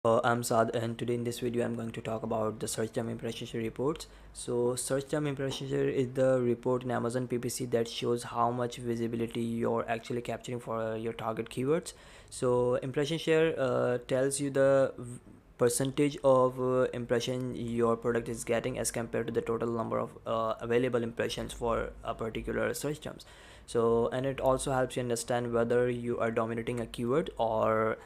I'm Saad, and today in this video I'm going to talk about the search term impression share reports. So search term impression share is the report in Amazon PPC that shows how much visibility you're actually capturing for your target keywords. So impression share tells you the percentage of impression your product is getting as compared to the total number of available impressions for a particular search terms. So, and it also helps you understand whether you are dominating a keyword or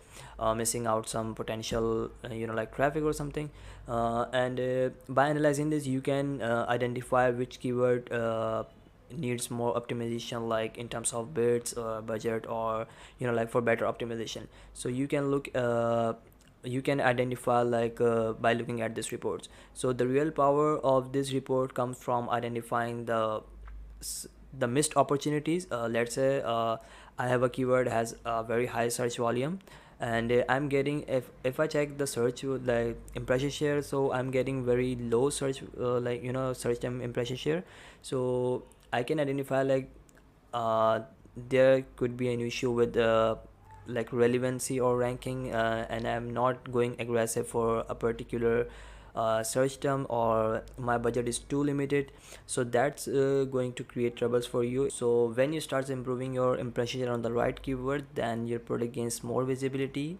missing out some potential like traffic or something. And by analyzing this you can identify which keyword needs more optimization, like in terms of bids, budget, or like for better optimization. So you can identify by looking at these reports. So the real power of this report comes from identifying the missed opportunities. Let's say I have a keyword has a very high search volume, and I'm getting, if I check the search like impression share, so I'm getting very low search search term impression share. So I can identify uh, there could be an issue with like relevancy or ranking, and I'm not going aggressive for a particular search term, or my budget is too limited. So that's going to create troubles for you. So when you start improving your impression on the right keyword, then your product gains more visibility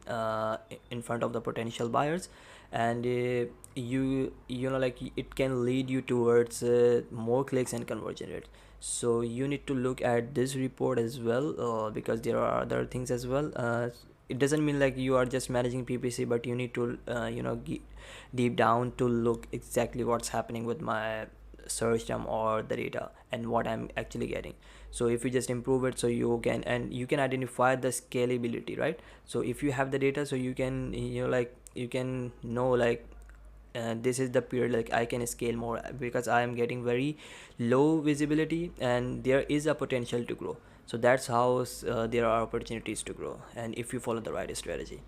in front of the potential buyers. And like it can lead you towards more clicks and conversion rates. So you need to look at this report as well, because there are other things as well. It doesn't mean like you are just managing PPC, but you need to deep down to look exactly what's happening with my search term or the data and what I'm actually getting. So if you just improve it, so you can identify the scalability, right? So if you have the data, so you can you can know this is the period like I can scale more, because I am getting very low visibility and there is a potential to grow. So that's how there are opportunities to grow, and if you follow the right strategy.